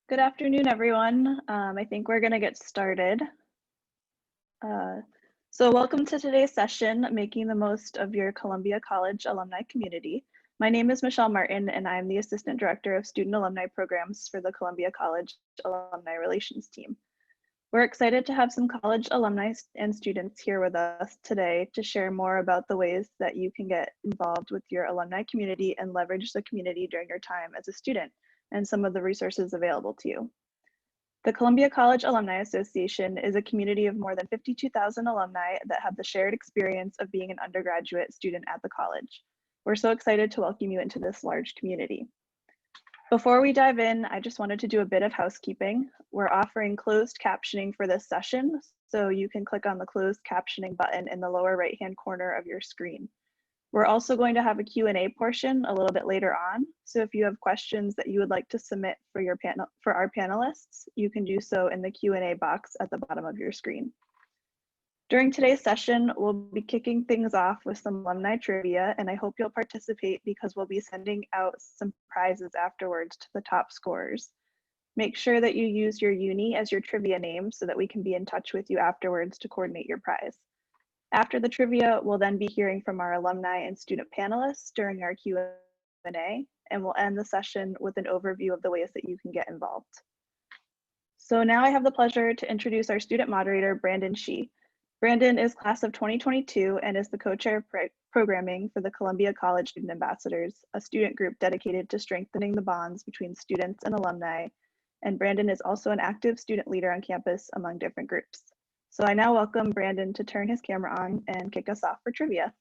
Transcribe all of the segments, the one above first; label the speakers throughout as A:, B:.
A: Good afternoon, everyone. I think we're going to get started. So welcome to today's session, Making the Most of Your Columbia College Alumni Community. My name is Michelle Martin, and I'm the Assistant Director of Student Alumni Programs for the Columbia College Alumni Relations team. We're excited to have some college alumni and students here with us today to share more about the ways that you can get involved with your alumni community and leverage the community during your time as a student, and some of the resources available to you. The Columbia College Alumni Association is a community of more than 52,000 alumni that have the shared experience of being an undergraduate student at the college. We're so excited to welcome you into this large community. Before we dive in, I just wanted to do a bit of housekeeping. We're offering closed captioning for this session, so you can click on the closed captioning button in the lower right-hand corner of your screen. We're also going to have a Q&A portion a little bit later on. So if you have questions that you would like to submit for our panelists, you can do so in the Q&A box at the bottom of your screen. During today's session, we'll be kicking things off with some alumni trivia, and I hope you'll participate because we'll be sending out some prizes afterwards to the top scorers. Make sure that you use your uni as your trivia name so that we can be in touch with you afterwards to coordinate your prize. After the trivia, we'll then be hearing from our alumni and student panelists during our Q&A, and we'll end the session with an overview of the ways that you can get involved. So now I have the pleasure to introduce our student moderator, Brandon Shee. Brandon is class of 2022 and is the co-chair of programming for the Columbia College Student Ambassadors, a student group dedicated to strengthening the bonds between students and alumni. And Brandon is also an active student leader on campus among different groups. So I now welcome Brandon to turn his camera on and kick us off for trivia.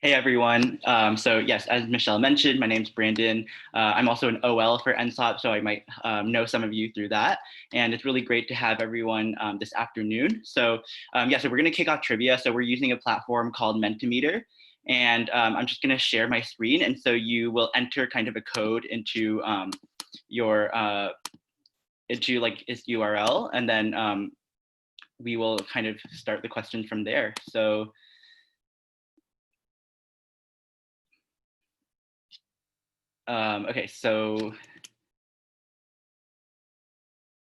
B: Hey everyone. So yes, as Michelle mentioned, my name's Brandon. I'm also an OL for NSOP, so I might know some of you through that. And it's really great to have everyone this afternoon. So so we're gonna kick off trivia. So we're using a platform called Mentimeter. And I'm just gonna share my screen. And so you will enter kind of a code into its URL, and then we will kind of start the question from there. So okay, so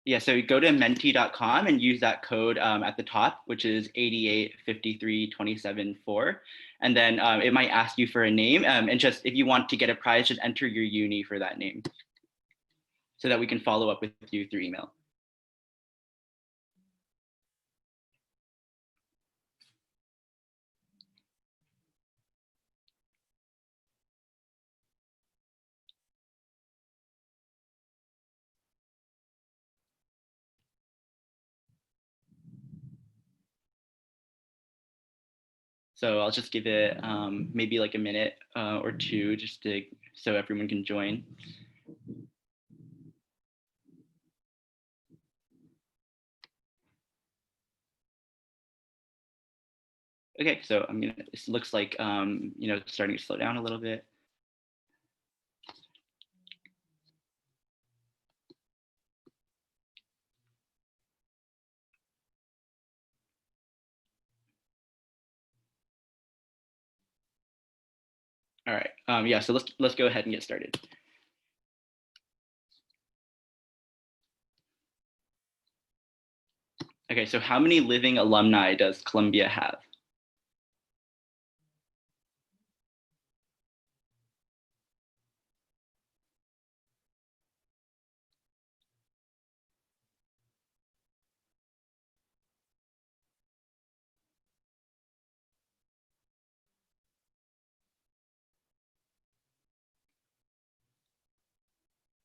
B: yeah, so you go to menti.com and use that code at the top, which is 885327.4. And then it might ask you for a name, and just if you want to get a prize, just enter your uni for that name so that we can follow up with you through email. So I'll just give it maybe like a minute or two just so everyone can join. Okay, so this looks like, it's starting to slow down a little bit. All right, yeah, so let's go ahead and get started. Okay, so how many living alumni does Columbia have?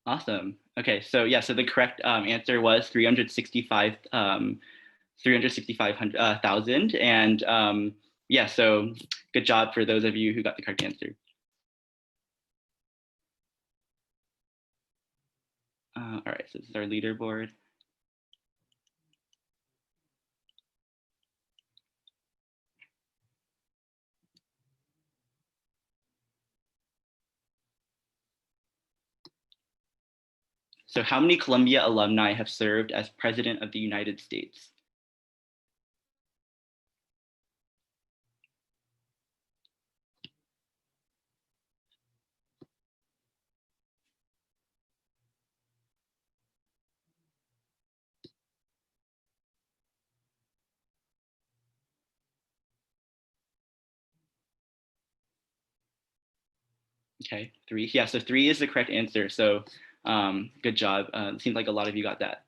B: Awesome. Okay, so yeah, so the correct answer was 365,000. And yeah, so good job for those of you who got the correct answer. All right, so this is our leaderboard. So how many Columbia alumni have served as President of the United States? Okay, 3. Yeah, so 3 is the correct answer. So good job. It seems like a lot of you got that.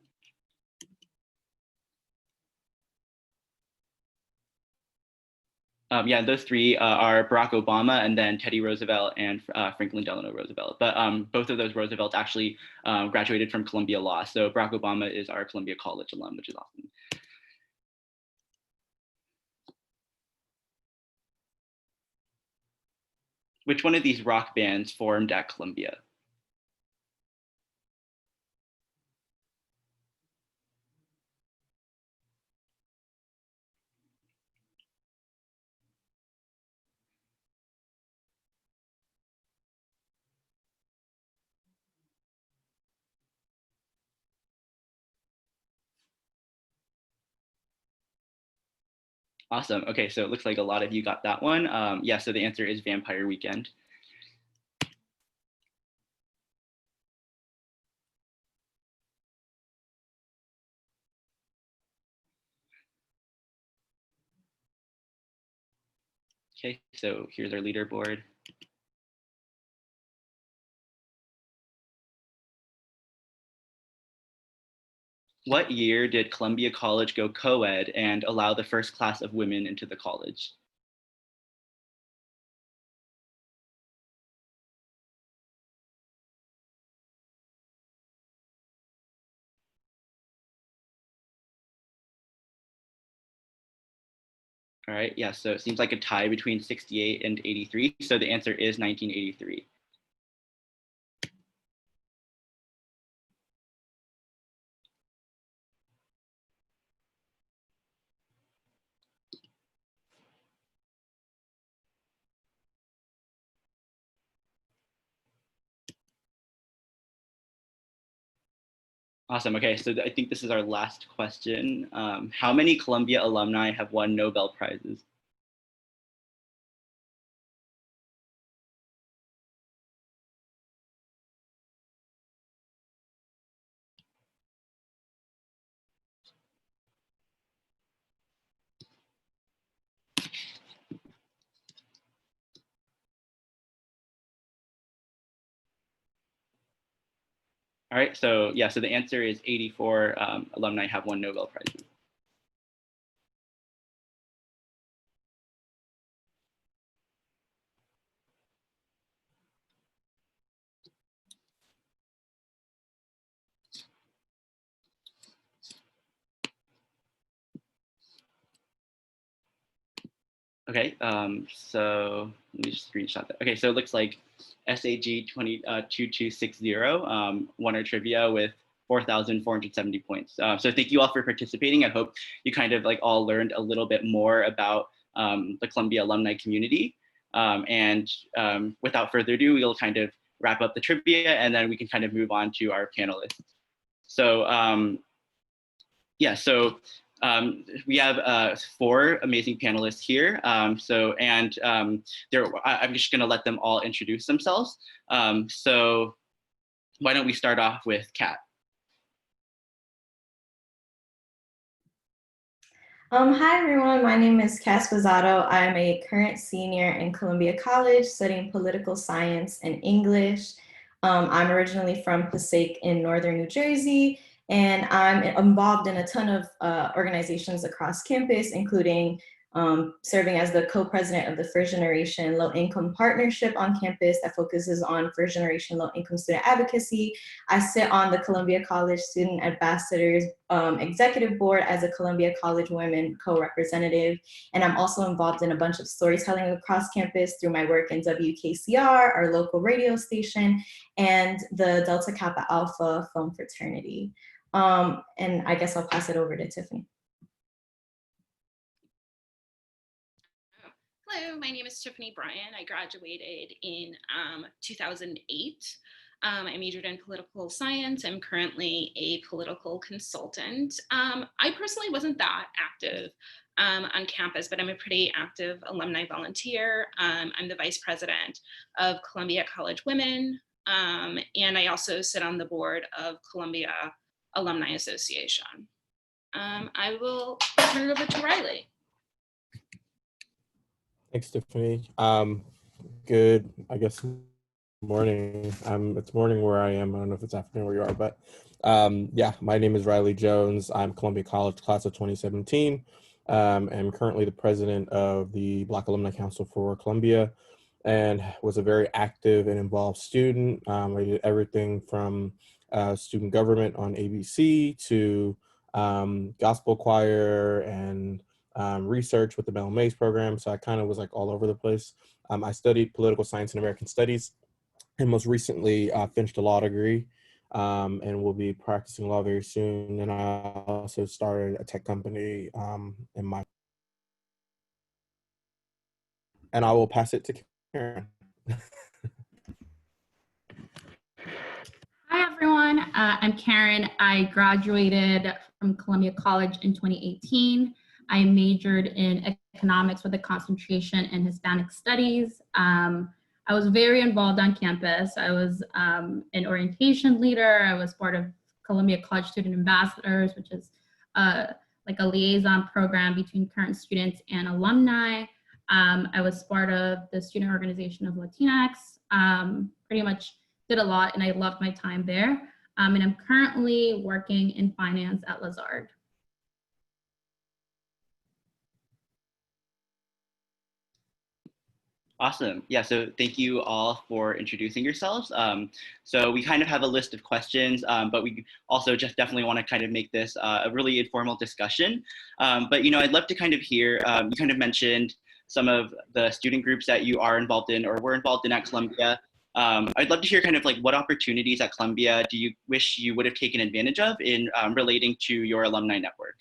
B: Yeah, those 3 are Barack Obama and then Teddy Roosevelt and Franklin Delano Roosevelt. But both of those Roosevelts actually graduated from Columbia Law. So Barack Obama is our Columbia College alum, which is awesome. Which one of these rock bands formed at Columbia? Awesome. Okay, so it looks like a lot of you got that one. Yeah, so the answer is Vampire Weekend. Okay, so here's our leaderboard. What year did Columbia College go co-ed and allow the first class of women into the college? All right, yeah, so it seems like a tie between 68 and 83. So the answer is 1983. Awesome. Okay, so I think this is our last question. How many Columbia alumni have won Nobel Prizes? All right, so yeah, so the answer is 84 alumni have won Nobel Prizes. Okay, so let me just screenshot that. Okay, so it looks like SAG 2260 won our trivia with 4,470 points. So thank you all for participating. I hope you kind of like all learned a little bit more about the Columbia alumni community. Without further ado, we'll kind of wrap up the trivia and then we can kind of move on to our panelists. So yeah, so we have 4 amazing panelists here. I'm just going to let them all introduce themselves. So why don't we start off with Kat?
C: Hi everyone, my name is Cass Pizzato. I'm a current senior in Columbia College studying political science and English. I'm originally from Passaic in northern New Jersey, and I'm involved in a ton of organizations across campus, including serving as the co-president of the First Generation Low Income Partnership on campus that focuses on first generation low income student advocacy. I sit on the Columbia College Student Ambassadors Executive Board as a Columbia College Women co-representative. And I'm also involved in a bunch of storytelling across campus through my work in WKCR, our local radio station, and the Delta Kappa Alpha Film Fraternity. And I guess I'll pass it over to Tiffany.
D: Hello, my name is Tiffany Bryan. I graduated in 2008. I majored in political science. I'm currently a political consultant. I personally wasn't that active on campus, but I'm a pretty active alumni volunteer. I'm the vice president of Columbia College Women, and I also sit on the board of Columbia Alumni Association. I will turn it over to Riley.
E: Thanks, Tiffany. Good, I guess, morning. It's morning where I am. I don't know if it's afternoon where you are, but yeah, my name is Riley Jones. I'm Columbia College class of 2017. I'm currently the president of the Black Alumni Council for Columbia, and was a very active and involved student. I did everything from student government on ABC to gospel choir and research with the Mel Mays program. So I kind of was like all over the place. I studied political science and American studies, and most recently finished a law degree, and will be practicing law very soon. And I also started a tech company and I will pass it to Karen.
F: Hi, everyone. I'm Karen. I graduated from Columbia College in 2018. I majored in economics with a concentration in Hispanic studies. I was very involved on campus. I was an orientation leader. I was part of Columbia College Student Ambassadors, which is like a liaison program between current students and alumni. I was part of the student organization of Latinx. Pretty much did a lot, and I loved my time there. And I'm currently working in finance at Lazard.
B: Awesome. Yeah, so thank you all for introducing yourselves. So we kind of have a list of questions, but we also just definitely want to kind of make this a really informal discussion. But, I'd love to kind of hear, you kind of mentioned some of the student groups that you are involved in or were involved in at Columbia. I'd love to hear kind of like what opportunities at Columbia do you wish you would have taken advantage of in relating to your alumni network?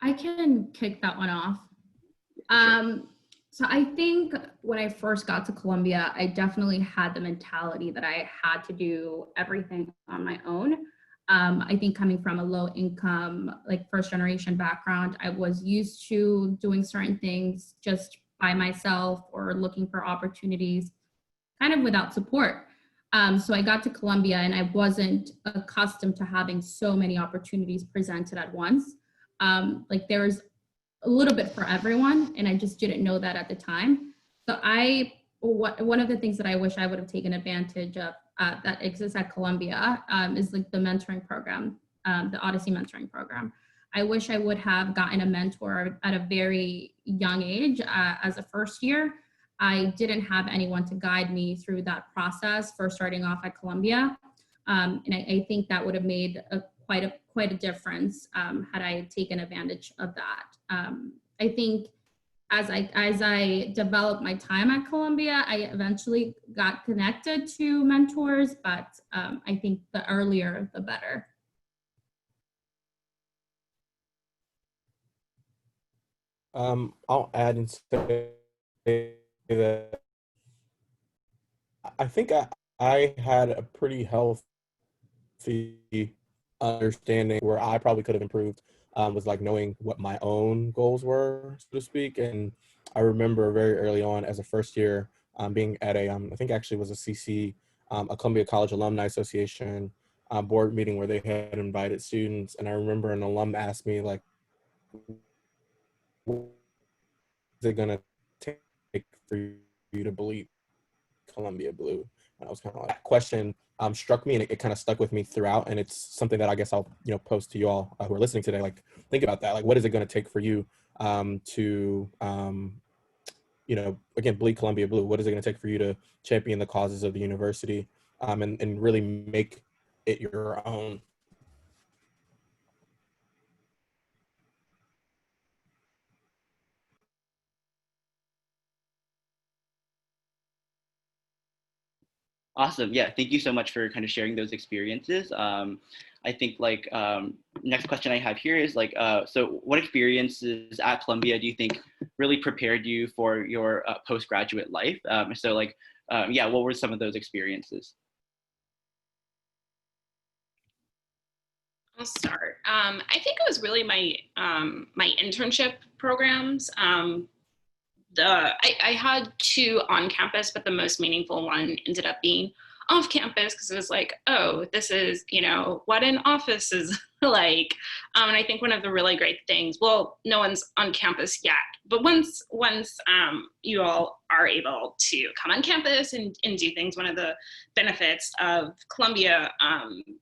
F: I can kick that one off. So I think when I first got to Columbia, I definitely had the mentality that I had to do everything on my own. I think coming from a low income, like first generation background, I was used to doing certain things just by myself or looking for opportunities kind of without support. So I got to Columbia and I wasn't accustomed to having so many opportunities presented at once. Like there was a little bit for everyone, and I just didn't know that at the time. So one of the things that I wish I would have taken advantage of that exists at Columbia is like the mentoring program, the Odyssey mentoring program. I wish I would have gotten a mentor at a very young age. As a first year, I didn't have anyone to guide me through that process for starting off at Columbia. And I think that would have made quite a difference had I taken advantage of that. I think as I developed my time at Columbia, I eventually got connected to mentors, but I think the earlier, the better.
E: I'll add and say that I think I had a pretty healthy understanding where I probably could have improved, was like knowing what my own goals were, so to speak. And I remember very early on as a first year being at I think actually was a CC, a Columbia College Alumni Association board meeting where they had invited students. And I remember an alum asked me like, what is it gonna take for you to believe Columbia Blue? And I was kind of like, question struck me, and it kind of stuck with me throughout. And it's something that I guess I'll post to you all who are listening today. Like, think about that. Like, what is it going to take for you to again, bleed Columbia Blue? What is it going to take for you to champion the causes of the university and really make it your own?
B: Awesome. Yeah, thank you so much for kind of sharing those experiences. I think like next question I have here is like, so what experiences at Columbia do you think really prepared you for your postgraduate life? So like, yeah, what were some of those experiences?
D: I'll start. I think it was really my internship programs. I had two on campus, but the most meaningful one ended up being off campus because it was like, oh, this is, you know, what an office is like. And I think one of the really great things, well, no one's on campus yet, but once you all are able to come on campus and do things, one of the benefits of Columbia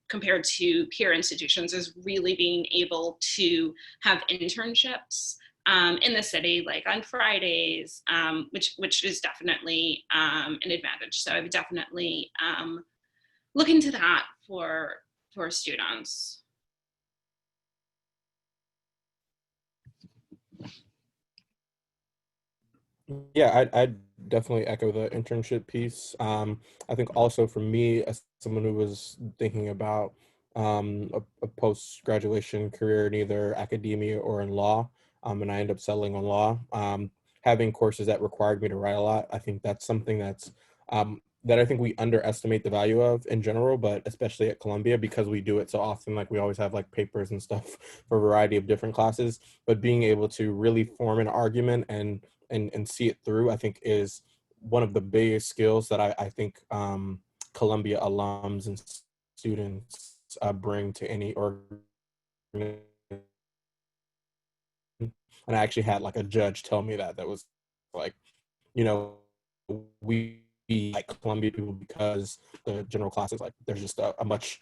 D: compared to peer institutions is really being able to have internships in the city, like on Fridays, which is definitely an advantage. So I would definitely look into that for students.
E: Yeah, I definitely echo the internship piece. I think also for me, as someone who was thinking about a post-graduation career in either academia or in law, and I ended up settling on law, having courses that required me to write a lot, I think that's something that's that I think we underestimate the value of in general, but especially at Columbia because we do it so often. Like we always have like papers and stuff for a variety of different classes, but being able to really form an argument and see it through, I think is one of the biggest skills that I think Columbia alums and students bring to any organization. And I actually had like a judge tell me that was like, you know, we like Columbia people because the general classes, like there's just a much.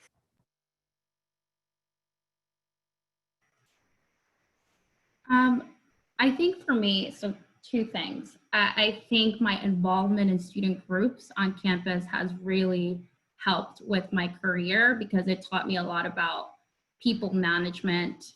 F: I think for me, so two things. I think my involvement in student groups on campus has really helped with my career because it taught me a lot about people management,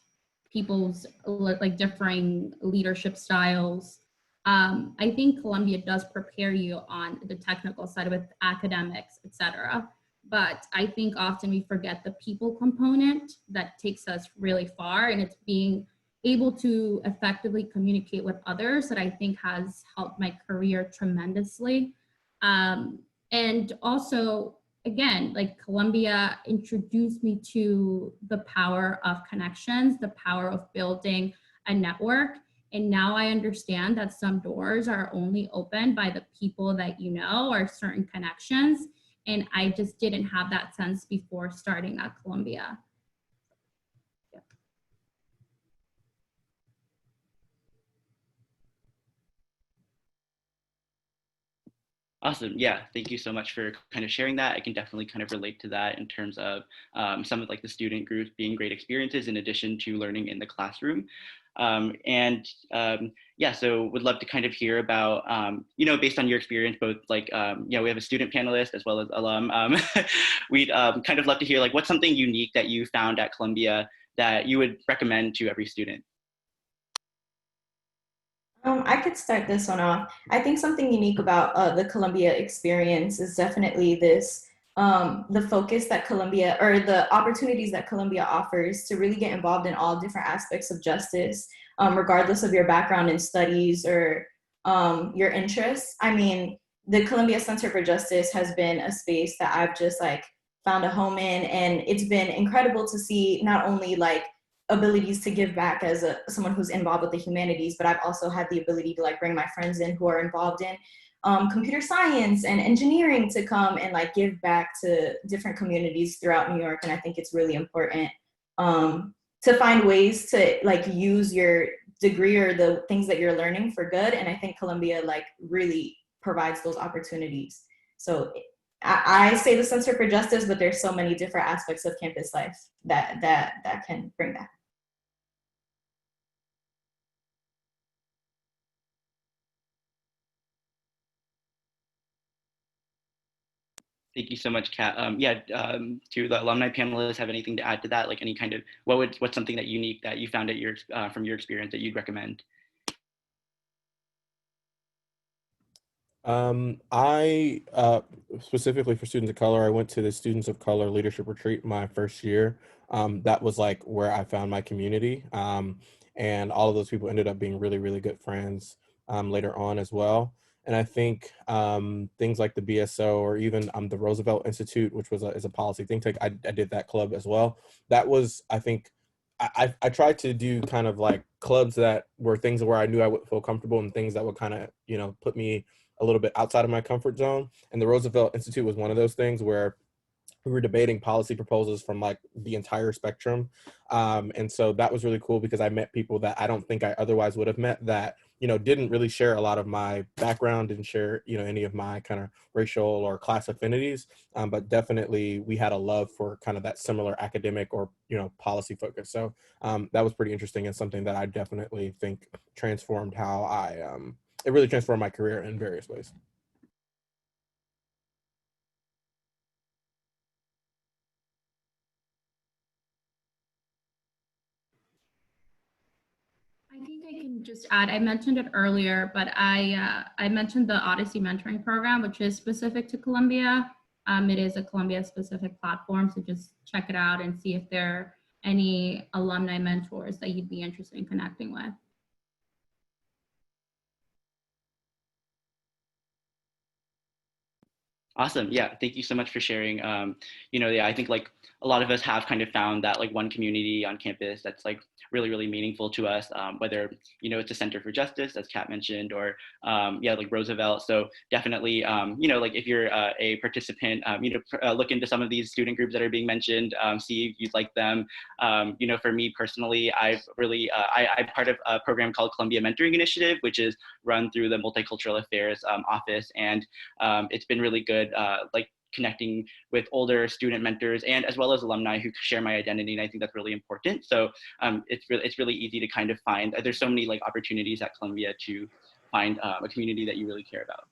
F: people's like differing leadership styles. I think Columbia does prepare you on the technical side with academics, etc. But I think often we forget the people component that takes us really far, and it's being able to effectively communicate with others that I think has helped my career tremendously. And also, again, like Columbia introduced me to the power of connections, the power of building a network. And now I understand that some doors are only opened by the people that you know or certain connections. And I just didn't have that sense before starting at Columbia.
B: Awesome. Yeah, thank you so much for kind of sharing that. I can definitely kind of relate to that in terms of some of like the student groups being great experiences in addition to learning in the classroom. Yeah, so would love to kind of hear about, you know, based on your experience, both like, you know, we have a student panelist as well as alum. We'd kind of love to hear like what's something unique that you found at Columbia that you would recommend to every student?
C: I could start this one off. I think something unique about the Columbia experience is definitely this, the focus that Columbia, or the opportunities that Columbia offers to really get involved in all different aspects of justice, regardless of your background in studies or your interests. I mean, the Columbia Center for Justice has been a space that I've just like found a home in, and it's been incredible to see not only like abilities to give back as someone who's involved with the humanities, but I've also had the ability to like bring my friends in who are involved in computer science and engineering to come and like give back to different communities throughout New York. And I think it's really important to find ways to like use your degree or the things that you're learning for good. And I think Columbia like really provides those opportunities. So I say the Center for Justice, but there's so many different aspects of campus life that can bring that.
B: Thank you so much, Kat. Yeah, to the alumni panelists, have anything to add to that? Like any kind of, what's something that unique that you found at your, from your experience that you'd recommend?
E: I specifically for students of color, I went to the Students of Color Leadership Retreat my first year. That was like where I found my community. And all of those people ended up being really, really good friends later on as well. And I think things like the BSO or even the Roosevelt Institute, which was is a policy think tank, I did that club as well. That was, I think, I tried to do kind of like clubs that were things where I knew I would feel comfortable and things that would kind of, you know, put me a little bit outside of my comfort zone. And the Roosevelt Institute was one of those things where we were debating policy proposals from like the entire spectrum. And so that was really cool because I met people that I don't think I otherwise would have met that, you know, didn't really share a lot of my background, didn't share, you know, any of my kind of racial or class affinities. But definitely we had a love for kind of that similar academic or, you know, policy focus. So that was pretty interesting and something that I definitely think transformed how it really transformed my career in various ways.
F: I think I can just add, I mentioned it earlier, but I mentioned the Odyssey mentoring program, which is specific to Columbia. It is a Columbia specific platform, so just check it out and see if there are any alumni mentors that you'd be interested in connecting with.
B: Awesome. Yeah. Thank you so much for sharing. You know, yeah, I think like a lot of us have kind of found that like one community on campus that's like really, really meaningful to us, whether, you know, it's a Center for Justice, as Kat mentioned, or yeah, like Roosevelt. So definitely, you know, like if you're a participant, you know, look into some of these student groups that are being mentioned, see if you'd like them. You know, for me personally, I've really, I'm part of a program called Columbia Mentoring Initiative, which is run through the Multicultural Affairs office. And it's been really good, like connecting with older student mentors and as well as alumni who share my identity. And I think that's really important. So it's really easy to kind of find, there's so many like opportunities at Columbia to find a community that you really care about.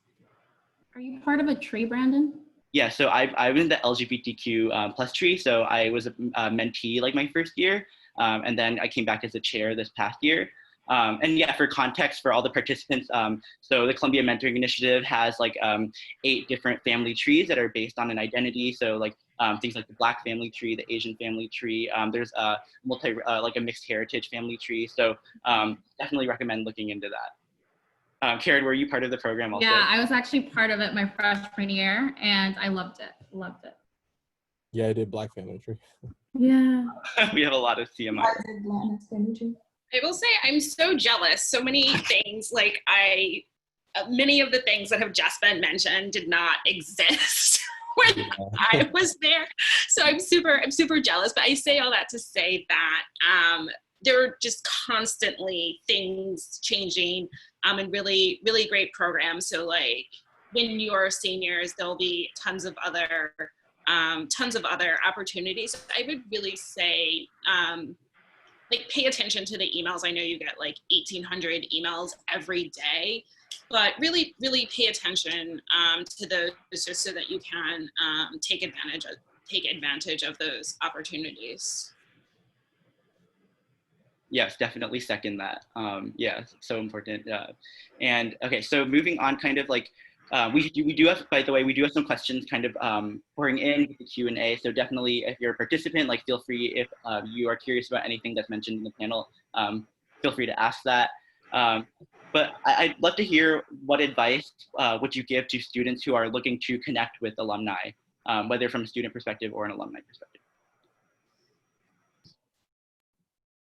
F: Are you part of a tree, Brandon?
B: Yeah, so I was in the LGBTQ plus tree. So I was a mentee like my first year. And then I came back as a chair this past year. And yeah, for context for all the participants, so the Columbia Mentoring Initiative has like 8 different family trees that are based on an identity. So like things like the Black family tree, the Asian family tree. There's a like a mixed heritage family tree. So definitely recommend looking into that. Karen, were you part of the program also?
F: Yeah, I was actually part of it my freshman year, and I loved it. Loved it.
E: Yeah, I did Black family tree.
F: Yeah.
B: We have a lot of CMI.
D: I will say I'm so jealous. So many things, like many of the things that have just been mentioned did not exist when I was there. So I'm super jealous. But I say all that to say that there are just constantly things changing and really, really great programs. So like when you're seniors, there'll be tons of other opportunities. I would really say like pay attention to the emails. I know you get like 1,800 emails every day, but really, really pay attention to those just so that you can take advantage of those opportunities.
B: Yes, definitely second that. Yeah, so important. And okay, so moving on, kind of like we do have, by the way, we do have some questions kind of pouring in the Q&A. So definitely, if you're a participant, like feel free, if you are curious about anything that's mentioned in the panel, feel free to ask that. But I'd love to hear what advice would you give to students who are looking to connect with alumni, whether from a student perspective or an alumni perspective.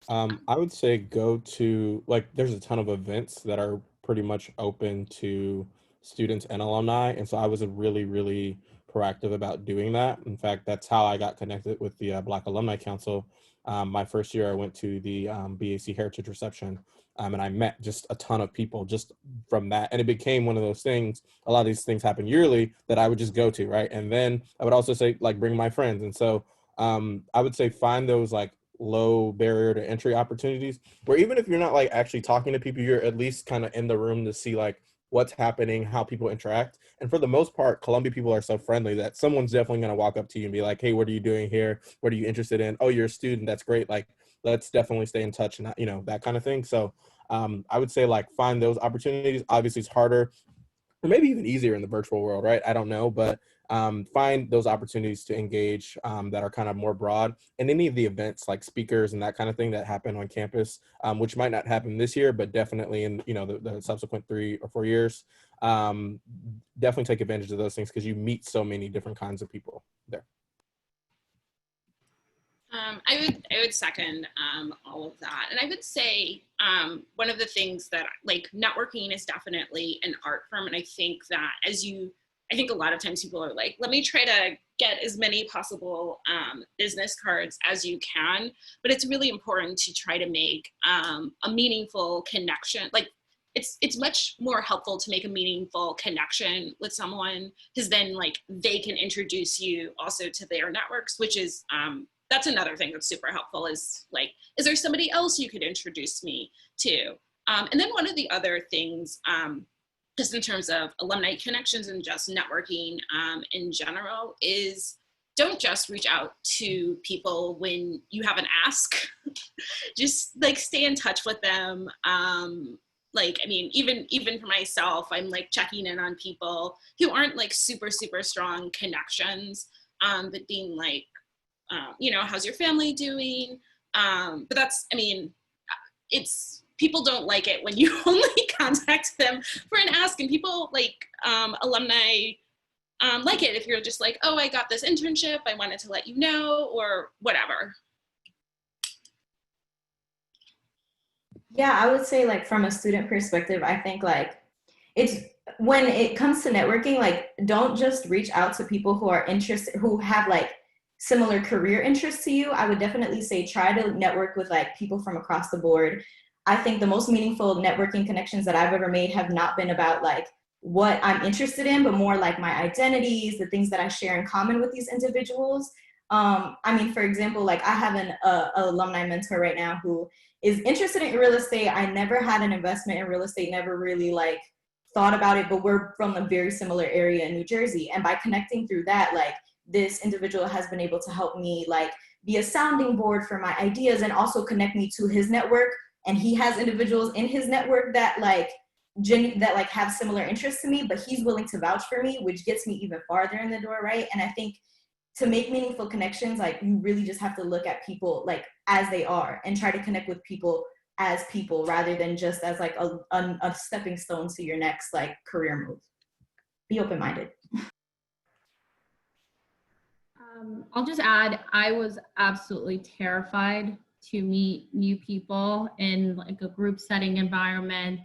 E: I would say go to, like, there's a ton of events that are pretty much open to students and alumni. And so I was really, really proactive about doing that. In fact, that's how I got connected with the Black Alumni Council. My first year, I went to the BAC Heritage Reception, and I met just a ton of people just from that. And it became one of those things, a lot of these things happen yearly that I would just go to, right? And then I would also say, like, bring my friends. And so I would say find those, like, low barrier to entry opportunities where even if you're not like actually talking to people, you're at least kind of in the room to see like what's happening, how people interact. And for the most part, Columbia people are so friendly that someone's definitely going to walk up to you and be like, hey, what are you doing here? What are you interested in? Oh, you're a student. That's great. Like, let's definitely stay in touch and, you know, that kind of thing. So I would say like find those opportunities. Obviously it's harder or maybe even easier in the virtual world, right? I don't know, but find those opportunities to engage that are kind of more broad. And any of the events like speakers and that kind of thing that happen on campus, which might not happen this year, but definitely in, you know, the subsequent 3 or 4 years, definitely take advantage of those things because you meet so many different kinds of people there.
D: I would second all of that, and I would say one of the things that like networking is definitely an art form, and I think that I think a lot of times people are like, let me try to get as many possible business cards as you can, but it's really important to try to make a meaningful connection. Like it's much more helpful to make a meaningful connection with someone because then like they can introduce you also to their networks, which is that's another thing that's super helpful is like, is there somebody else you could introduce me to? And then one of the other things, just in terms of alumni connections and just networking in general is don't just reach out to people when you have an ask, just like stay in touch with them. Like, I mean, even for myself, I'm like checking in on people who aren't like super strong connections, but being like, you know, how's your family doing? But that's, I mean, it's, people don't like it when you only contact them for an ask, and people like alumni like it if you're just like, oh, I got this internship, I wanted to let you know, or whatever.
C: Yeah, I would say like from a student perspective, I think like it's when it comes to networking, like don't just reach out to people who are interested, who have like similar career interests to you. I would definitely say try to network with like people from across the board. I think the most meaningful networking connections that I've ever made have not been about like what I'm interested in, but more like my identities, the things that I share in common with these individuals. I mean, for example, like I have an alumni mentor right now who is interested in real estate. I never had an investment in real estate, never really like thought about it, but we're from a very similar area in New Jersey. And by connecting through that, like this individual has been able to help me like be a sounding board for my ideas and also connect me to his network. And he has individuals in his network that like have similar interests to me, but he's willing to vouch for me, which gets me even farther in the door, right? And I think to make meaningful connections, like you really just have to look at people like as they are and try to connect with people as people rather than just as like a stepping stone to your next like career move. Be open-minded.
F: I'll just add, I was absolutely terrified to meet new people in like a group setting environment,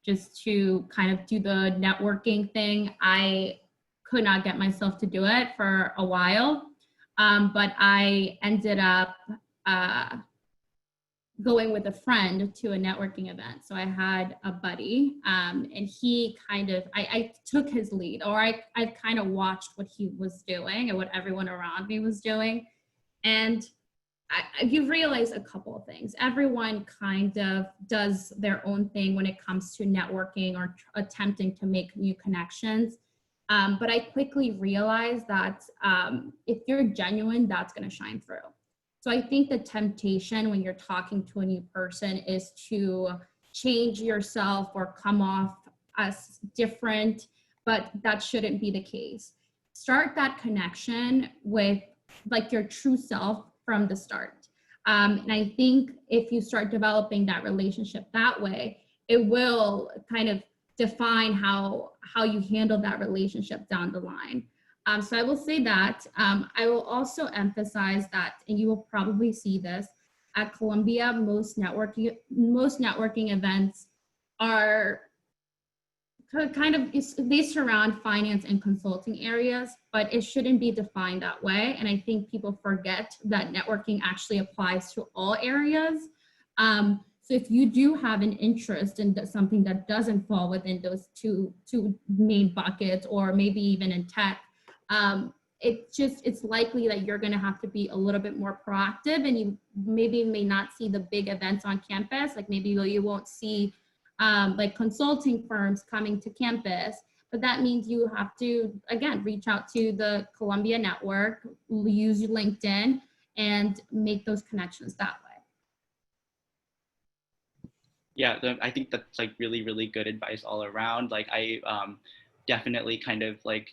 F: just to kind of do the networking thing. I could not get myself to do it for a while, but I ended up going with a friend to a networking event. So I had a buddy, and he kind of, I took his lead, or I kind of watched what he was doing and what everyone around me was doing. And you realize a couple of things. Everyone kind of does their own thing when it comes to networking or attempting to make new connections. But I quickly realized that if you're genuine, that's going to shine through. So I think the temptation when you're talking to a new person is to change yourself or come off as different, but that shouldn't be the case. Start that connection with like your true self from the start. And I think if you start developing that relationship that way, it will kind of define how you handle that relationship down the line. So I will say that. I will also emphasize that, and you will probably see this, at Columbia, most networking events are kind of, they surround finance and consulting areas, but it shouldn't be defined that way. And I think people forget that networking actually applies to all areas. So if you do have an interest in something that doesn't fall within those two main buckets, or maybe even in tech, it's likely that you're going to have to be a little bit more proactive, and you maybe may not see the big events on campus. Like maybe you won't see like consulting firms coming to campus, but that means you have to, again, reach out to the Columbia network, use LinkedIn, and make those connections that way.
B: Yeah, I think that's like really good advice all around. Like I definitely kind of like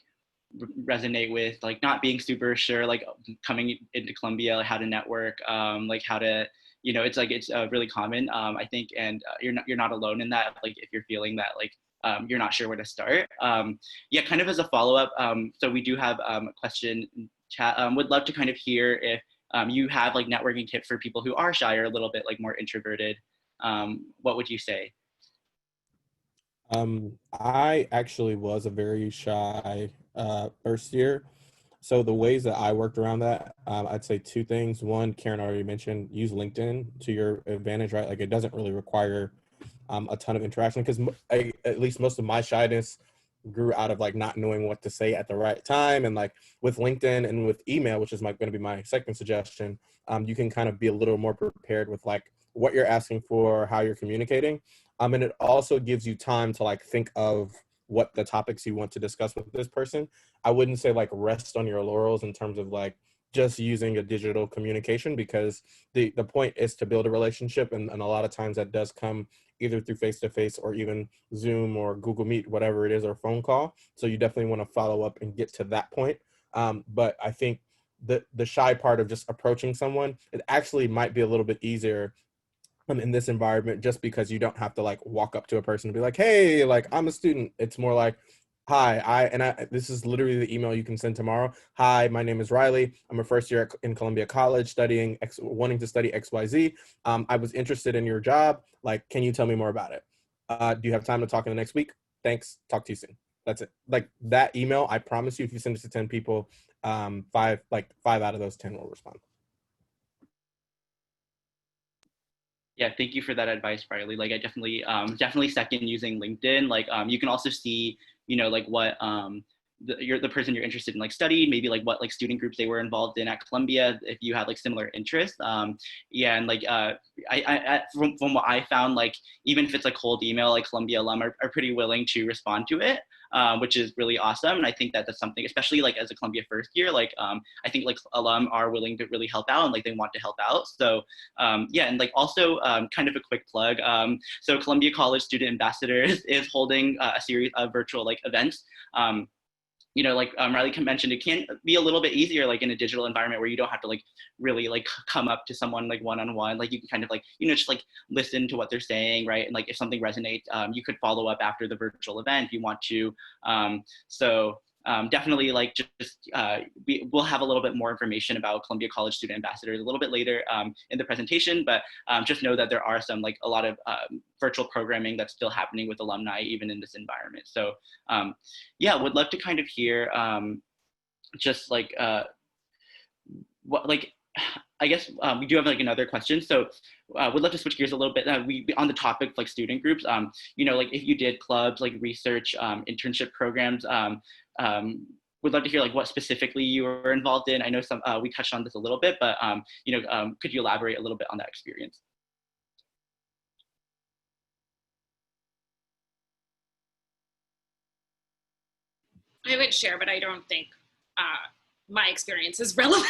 B: resonate with like not being super sure, like coming into Columbia, like how to network, like how to, you know, it's like it's really common, I think, and you're not alone in that. Like if you're feeling that like you're not sure where to start. Yeah, kind of as a follow-up, so we do have a question chat. Would love to kind of hear if you have like networking tips for people who are shy or a little bit like more introverted, what would you say?
E: I actually was a very shy first year. So the ways that I worked around that, I'd say two things. One, Karen already mentioned, use LinkedIn to your advantage, right? Like it doesn't really require a ton of interaction because at least most of my shyness grew out of like not knowing what to say at the right time. And like with LinkedIn and with email, which is going to be my second suggestion, you can kind of be a little more prepared with like what you're asking for, how you're communicating. And it also gives you time to like think of what the topics you want to discuss with this person. I wouldn't say like rest on your laurels in terms of like just using a digital communication, because the point is to build a relationship, and a lot of times that does come either through face-to-face or even Zoom or Google Meet, whatever it is, or phone call. So you definitely want to follow up and get to that point. But I think the shy part of just approaching someone, it actually might be a little bit easier in this environment, just because you don't have to like walk up to a person and be like, hey, like I'm a student. It's more like, hi, this is literally the email you can send tomorrow. Hi, my name is Riley. I'm a first year in Columbia College studying wanting to study XYZ. I was interested in your job. Like, can you tell me more about it? Do you have time to talk in the next week? Thanks. Talk to you soon. That's it. Like that email, I promise you, if you send it to 10 people, five out of those 10 will respond.
B: Yeah, thank you for that advice, Riley. Like I definitely second using LinkedIn. Like you can also see, like what the person you're interested in like studied, maybe like what like student groups they were involved in at Columbia, if you had like similar interests. Yeah, and like from what I found, like even if it's a cold email, like Columbia alum are pretty willing to respond to it. Which is really awesome. And I think that that's something, especially like as a Columbia first year, like I think like alum are willing to really help out, and like they want to help out. So yeah, and like also kind of a quick plug. So Columbia College Student Ambassadors is holding a series of virtual like events. Like Riley mentioned, it can be a little bit easier like in a digital environment where you don't have to like really like come up to someone like one-on-one. Like you can kind of like, just like listen to what they're saying, right? And like if something resonates, you could follow up after the virtual event if you want to. So definitely like we'll have a little bit more information about Columbia College Student Ambassadors a little bit later in the presentation, but just know that there are a lot of virtual programming that's still happening with alumni even in this environment. So yeah, would love to kind of hear just like what like I guess we do have like another question. So would love to switch gears a little bit. We on the topic of like student groups, like if you did clubs, like research, internship programs, would love to hear like what specifically you were involved in. I know we touched on this a little bit, but could you elaborate a little bit on that experience?
D: I would share, but I don't think my experience is relevant.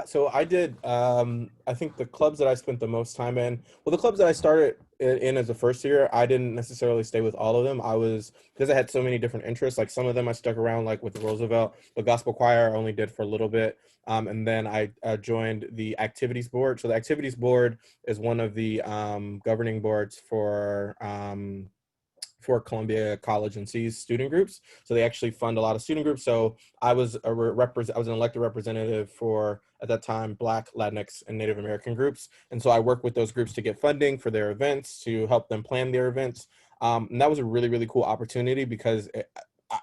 E: So I did, I think the clubs that I spent the most time in, well, the clubs that I started in as a first year, I didn't necessarily stay with all of them. Because I had so many different interests, like some of them I stuck around, like with Roosevelt. The gospel choir I only did for a little bit. And then I joined the activities board. So the activities board is one of the governing boards for Columbia College and C's student groups. So they actually fund a lot of student groups. So I was I was an elected representative for, at that time, Black, Latinx, and Native American groups. And so I worked with those groups to get funding for their events, to help them plan their events. And that was a really, really cool opportunity, because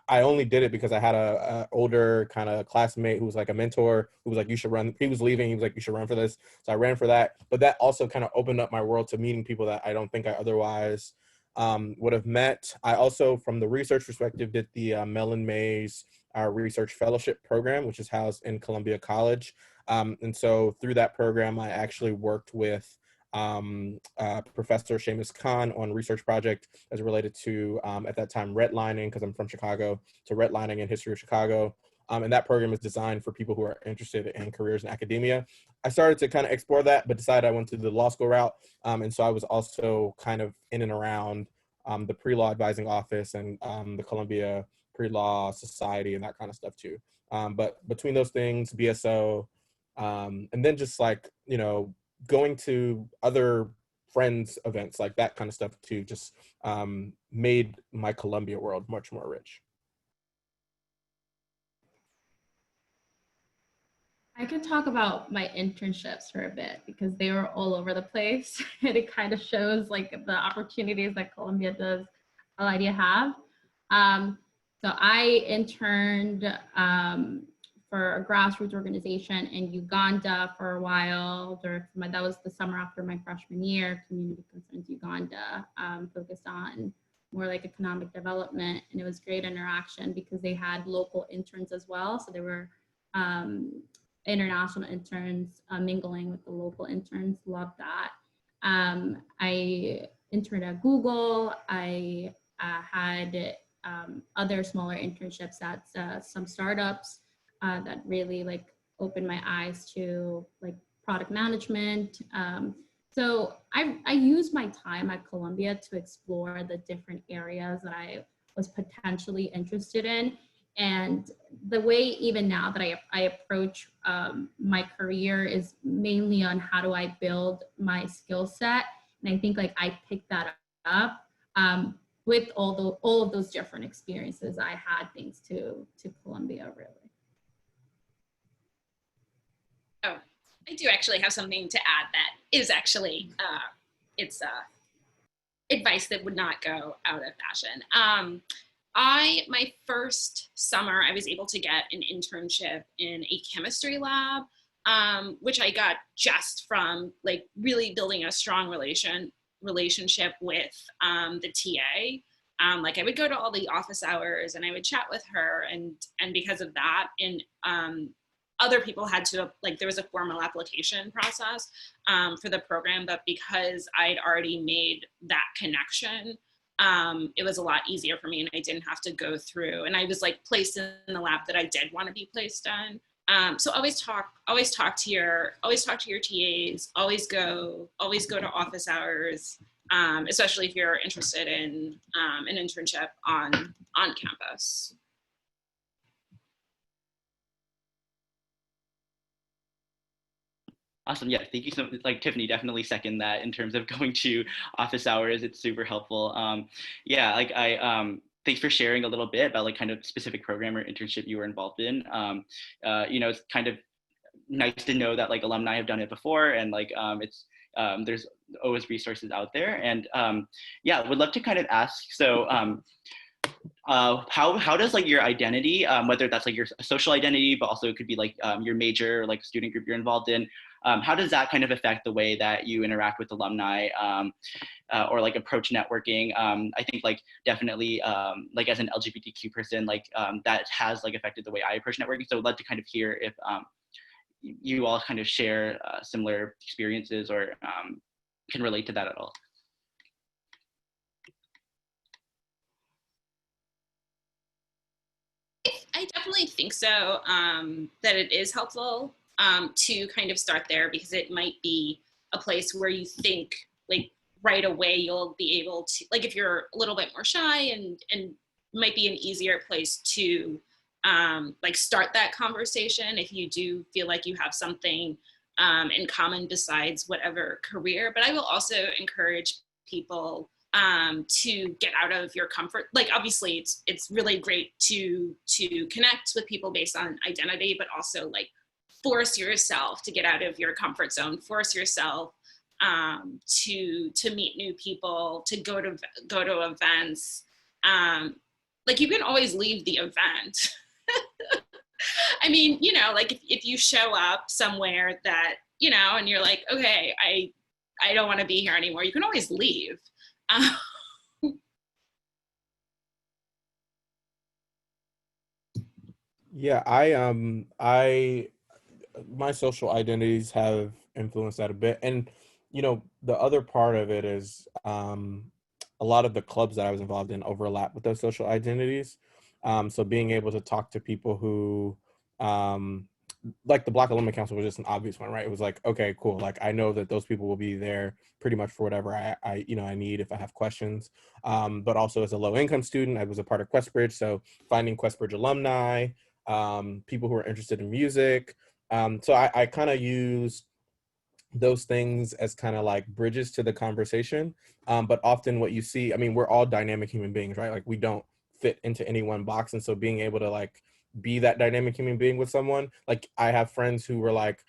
E: I only did it because I had a older kind of classmate who was like a mentor, who was like, you should run. He was leaving. He was like, you should run for this. So I ran for that. But that also kind of opened up my world to meeting people that I don't think I otherwise would have met. I also, from the research perspective, did the Mellon Mays Research Fellowship Program, which is housed in Columbia College. And so through that program, I actually worked with Professor Seamus Khan on a research project as related to, at that time, redlining, because I'm from Chicago, to redlining and history of Chicago. And that program is designed for people who are interested in careers in academia. I started to kind of explore that, but decided I went to the law school route. And so I was also kind of in and around the pre-law advising office and the Columbia Pre-Law Society and that kind of stuff too. But between those things, BSO, and then just like, going to other friends events, like that kind of stuff too, just made my Columbia world much more rich.
F: I can talk about my internships for a bit because they were all over the place. And it kind of shows like the opportunities that Columbia does already have. So I interned for a grassroots organization in Uganda for a while. That was the summer after my freshman year, Community Concerns Uganda, focused on more like economic development. And it was great interaction because they had local interns as well. So there were international interns mingling with the local interns. Love that. I interned at Google. I had other smaller internships at some startups that really like opened my eyes to like product management. So I used my time at Columbia to explore the different areas that I was potentially interested in. And the way even now that I approach my career is mainly on how do I build my skill set. And I think like I picked that up with all of those different experiences I had thanks to Columbia, really.
D: Oh, I do actually have something to add that is actually, it's advice that would not go out of fashion. My first summer, I was able to get an internship in a chemistry lab, which I got just from like really building a strong relationship with the TA. Like I would go to all the office hours and I would chat with her, and because of that, and other people had to, like, there was a formal application process for the program, but because I'd already made that connection, it was a lot easier for me, and I didn't have to go through, and I was like placed in the lab that I did want to be placed in. So always talk to your TAs, always go to office hours, especially if you're interested in an internship on campus.
B: Awesome. Yeah, thank you so much. Like Tiffany, definitely second that in terms of going to office hours. It's super helpful. Yeah, like thanks for sharing a little bit about like kind of specific program or internship you were involved in. You know, it's kind of nice to know that like alumni have done it before, and like there's always resources out there. And yeah, would love to kind of ask, so how does like your identity, whether that's like your social identity, but also it could be like your major, like student group you're involved in, how does that kind of affect the way that you interact with alumni, or like approach networking? I think like definitely like as an LGBTQ person, like that has like affected the way I approach networking. So I'd love to kind of hear if you all kind of share similar experiences or can relate to that at all.
D: I definitely think so, that it is helpful to kind of start there, because it might be a place where you think like right away you'll be able to, like if you're a little bit more shy, and might be an easier place to like start that conversation if you do feel like you have something in common besides whatever career. But I will also encourage people to get out of your comfort. Like obviously it's really great to connect with people based on identity, but also like force yourself to get out of your comfort zone, force yourself to meet new people, to go to events. Like you can always leave the event. I mean, you know, like if you show up somewhere that, you know, and you're like, okay, I don't want to be here anymore, you can always leave.
E: Yeah, my social identities have influenced that a bit. And, you know, the other part of it is a lot of the clubs that I was involved in overlap with those social identities. So being able to talk to people who, like the Black Alumni Council was just an obvious one, right? It was like, okay, cool. Like I know that those people will be there pretty much for whatever I need if I have questions. But also as a low income student, I was a part of Questbridge. So finding Questbridge alumni, people who are interested in music. So I kind of used those things as kind of like bridges to the conversation. But often what you see, I mean, we're all dynamic human beings, right? Like we don't fit into any one box. And so being able to like be that dynamic human being with someone. Like I have friends who were like,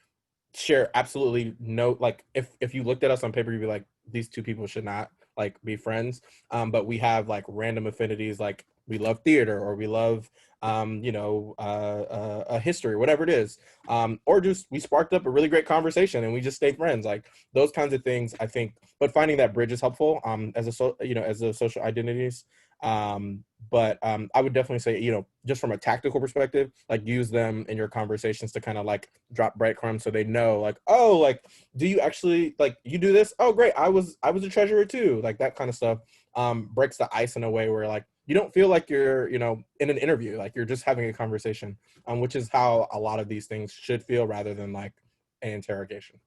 E: share absolutely no, like if you looked at us on paper, you'd be like, these two people should not like be friends. But we have like random affinities, like we love theater or we love a history, whatever it is, or just we sparked up a really great conversation and we just stayed friends. Like those kinds of things, I think. But finding that bridge is helpful as a social identities. But I would definitely say, just from a tactical perspective, like use them in your conversations to kind of like drop breadcrumbs so they know, like, oh, like, do you actually like you do this? Oh, great, I was a treasurer too. Like that kind of stuff breaks the ice in a way where like you don't feel like you're in an interview, like you're just having a conversation, which is how a lot of these things should feel rather than like an interrogation.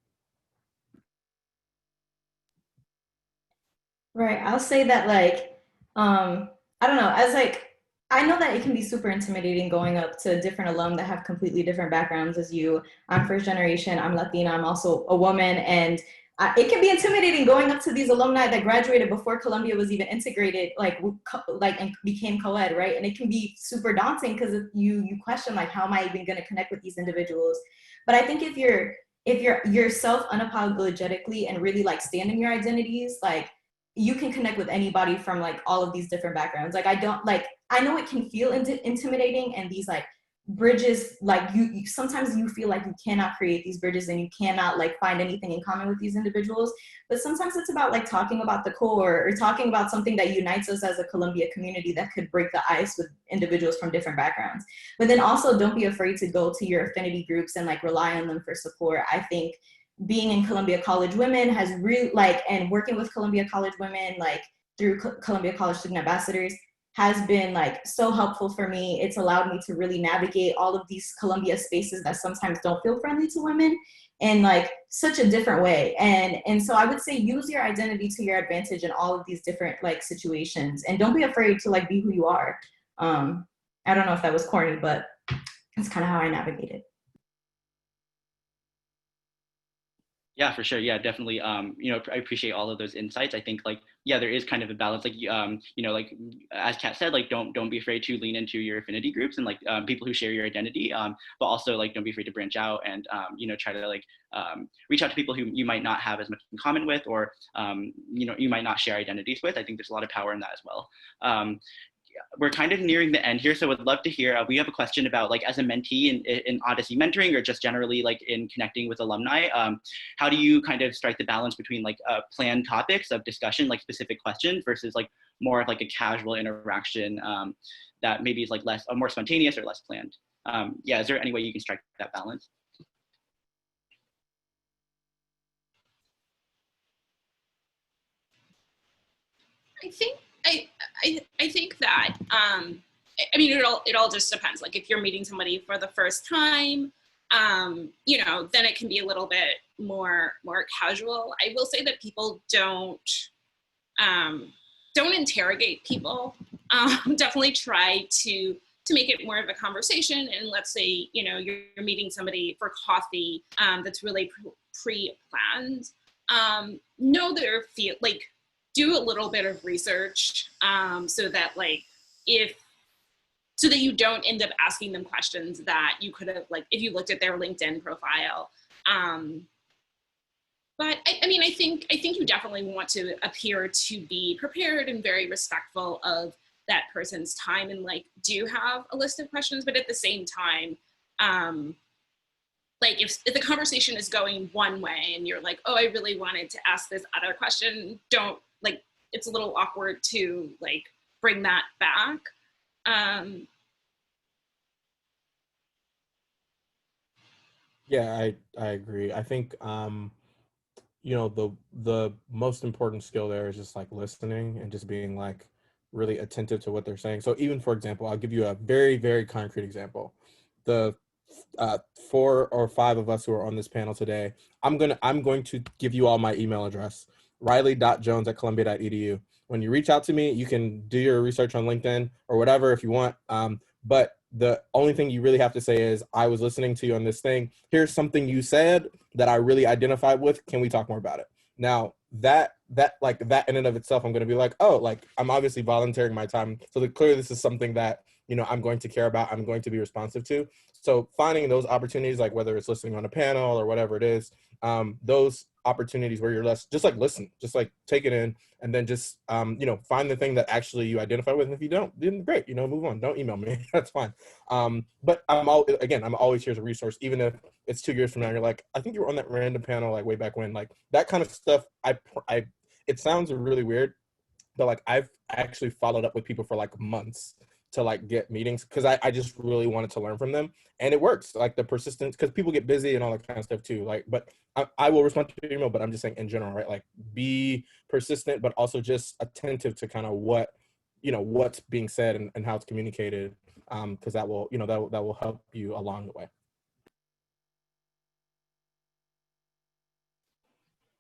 C: Right. I'll say that like, I don't know, as like, I know that it can be super intimidating going up to different alum that have completely different backgrounds as you. I'm first generation, I'm Latina, I'm also a woman, and it can be intimidating going up to these alumni that graduated before Columbia was even integrated, and became co-ed, right? And it can be super daunting because you question like, how am I even going to connect with these individuals? But I think if you're yourself unapologetically and really like stand in your identities, like you can connect with anybody from like all of these different backgrounds. Like I know it can feel intimidating, and these like bridges, like you sometimes you feel like you cannot create these bridges and you cannot like find anything in common with these individuals. But sometimes it's about like talking about the core or talking about something that unites us as a Columbia community that could break the ice with individuals from different backgrounds. But then also don't be afraid to go to your affinity groups and like rely on them for support. I think being in Columbia College Women has really and working with Columbia College Women, like through Columbia College Student Ambassadors, has been like so helpful for me. It's allowed me to really navigate all of these Columbia spaces that sometimes don't feel friendly to women in like such a different way. And so I would say use your identity to your advantage in all of these different like situations, and don't be afraid to like be who you are. I don't know if that was corny, but that's kind of how I navigate it.
B: Yeah, for sure. Yeah, definitely. I appreciate all of those insights. I think there is kind of a balance. Like as Kat said, like don't be afraid to lean into your affinity groups and people who share your identity. But also like don't be afraid to branch out and try to reach out to people who you might not have as much in common with, or you might not share identities with. I think there's a lot of power in that as well. We're kind of nearing the end here, so would love to hear. We have a question about as a mentee in Odyssey mentoring, or just generally in connecting with alumni. How do you kind of strike the balance between planned topics of discussion, specific questions, versus more of a casual interaction that maybe is less more spontaneous or less planned? Is there any way you can strike that balance?
D: I think that it all just depends. Like if you're meeting somebody for the first time, then it can be a little bit more casual. I will say that people don't interrogate people. Definitely try to make it more of a conversation. And let's say you're meeting somebody for coffee that's really pre-planned. Know their do a little bit of research so that you don't end up asking them questions that you could have if you looked at their LinkedIn profile. But I think you definitely want to appear to be prepared and very respectful of that person's time, and do have a list of questions. But at the same time, if the conversation is going one way and you're like, oh, I really wanted to ask this other question, don't it's a little awkward to bring that back.
E: Yeah, I agree. I think the most important skill there is just listening and just being really attentive to what they're saying. So even, for example, I'll give you a very, very concrete example. The 4 or 5 of us who are on this panel today, I'm going to give you all my email address, riley.jones@columbia.edu. When you reach out to me, you can do your research on LinkedIn or whatever if you want. But the only thing you really have to say is, I was listening to you on this thing. Here's something you said that I really identified with. Can we talk more about it? Now, that in and of itself, I'm going to be I'm obviously volunteering my time. So clearly this is something that I'm going to care about, I'm going to be responsive to. So finding those opportunities, like whether it's listening on a panel or whatever it is, those opportunities where you're just listen, just like take it in, and then just, find the thing that actually you identify with. And if you don't, then great, move on. Don't email me. That's fine. But I'm always here as a resource, even if it's 2 years from now, you're like, I think you were on that random panel, like way back when, like that kind of stuff. It sounds really weird, but like I've actually followed up with people for like months to like get meetings because I just really wanted to learn from them, and it works. Like the persistence, because people get busy and all that kind of stuff too. Like, but I will respond to your email, but I'm just saying in general, right? Like be persistent, but also just attentive to kind of what's being said and how it's communicated, because that will that will help you along the way.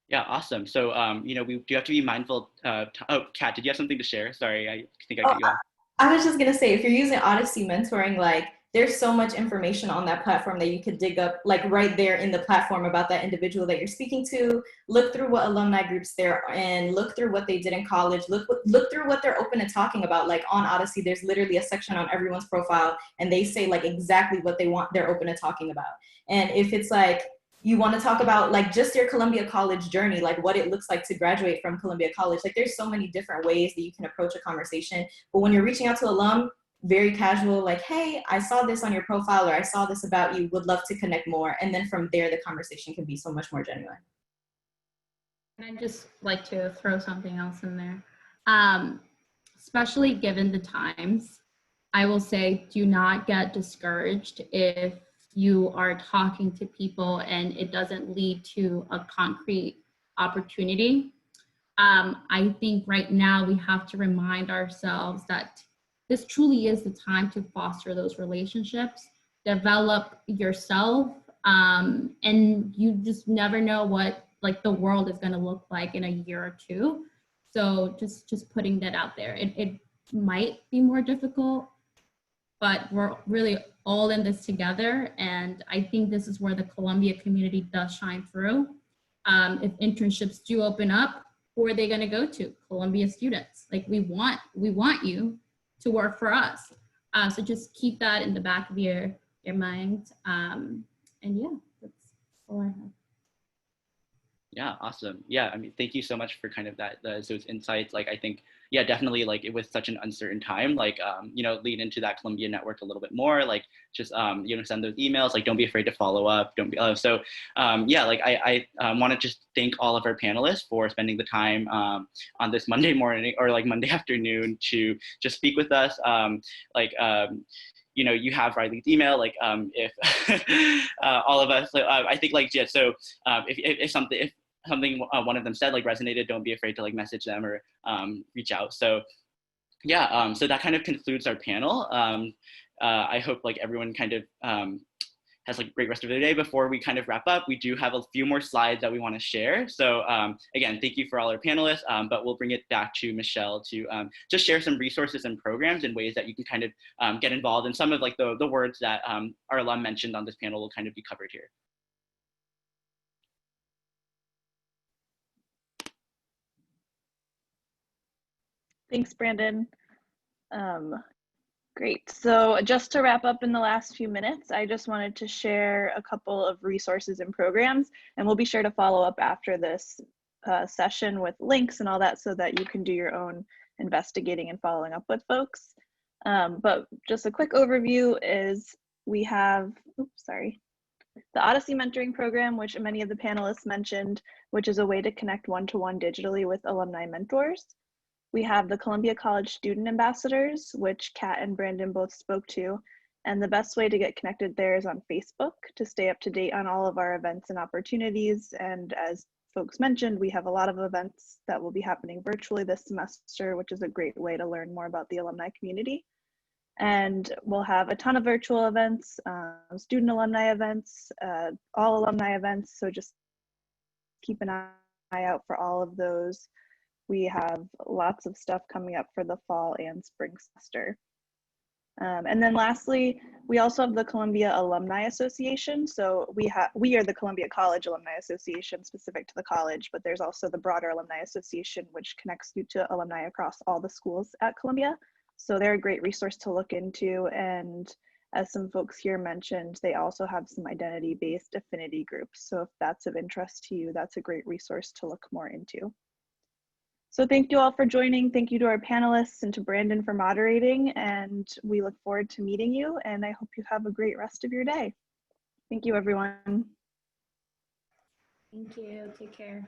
B: Yeah, awesome. So, we do have to be mindful. Kat, did you have something to share? Sorry, I think I cut you off.
C: I was just gonna say, if you're using Odyssey Mentoring, like there's so much information on that platform that you could dig up, like right there in the platform about that individual that you're speaking to. Look through what alumni groups they're in, look through what they did in college, look through what they're open to talking about. Like on Odyssey, there's literally a section on everyone's profile, and they say like exactly what they're open to talking about. And if it's like, you want to talk about like just your Columbia College journey, like what it looks like to graduate from Columbia College. Like there's so many different ways that you can approach a conversation. But when you're reaching out to alum, very casual, like, hey, I saw this on your profile, or I saw this about you, would love to connect more. And then from there, the conversation can be so much more genuine.
F: And I'd just like to throw something else in there. Especially given the times, I will say do not get discouraged if you are talking to people and it doesn't lead to a concrete opportunity. I think right now we have to remind ourselves that this truly is the time to foster those relationships, develop yourself, and you just never know what like the world is going to look like in a year or two. So just putting that out there. It might be more difficult, but we're really all in this together. And I think this is where the Columbia community does shine through. If internships do open up, who are they going to go to? Columbia students. Like we want you to work for us. So just keep that in the back of your mind. And yeah, that's all I have.
B: Yeah, awesome. Yeah, I mean, thank you so much for kind of those insights. Like, I think, yeah, definitely, like, it was such an uncertain time, like, lean into that Columbia network a little bit more, like, just, send those emails, like, don't be afraid to follow up. Don't be, I want to just thank all of our panelists for spending the time on this Monday morning or like Monday afternoon to just speak with us. You have Riley's email, like, if all of us, I think, like, yeah, so if something one of them said like resonated, don't be afraid to like message them or reach out. So yeah, so that kind of concludes our panel. I hope like everyone kind of has like a great rest of their day. Before we kind of wrap up, we do have a few more slides that we want to share. So again, thank you for all our panelists, but we'll bring it back to Michelle to just share some resources and programs and ways that you can kind of get involved in some of like the words that our alum mentioned on this panel will kind of be covered here.
A: Thanks, Brandon. Great. So just to wrap up in the last few minutes, I just wanted to share a couple of resources and programs, and we'll be sure to follow up after this session with links and all that so that you can do your own investigating and following up with folks. But just a quick overview is we have, the Odyssey Mentoring Program, which many of the panelists mentioned, which is a way to connect one-to-one digitally with alumni mentors. We have the Columbia College Student Ambassadors, which Kat and Brandon both spoke to. And the best way to get connected there is on Facebook to stay up to date on all of our events and opportunities. And as folks mentioned, we have a lot of events that will be happening virtually this semester, which is a great way to learn more about the alumni community. And we'll have a ton of virtual events, student alumni events, all alumni events. So just keep an eye out for all of those. We have lots of stuff coming up for the fall and spring semester. And then lastly, we also have the Columbia Alumni Association. So we are the Columbia College Alumni Association specific to the college, but there's also the broader Alumni Association, which connects you to alumni across all the schools at Columbia. So they're a great resource to look into. And as some folks here mentioned, they also have some identity-based affinity groups. So if that's of interest to you, that's a great resource to look more into. So thank you all for joining. Thank you to our panelists and to Brandon for moderating. And we look forward to meeting you. And I hope you have a great rest of your day. Thank you, everyone.
F: Thank you. Take care.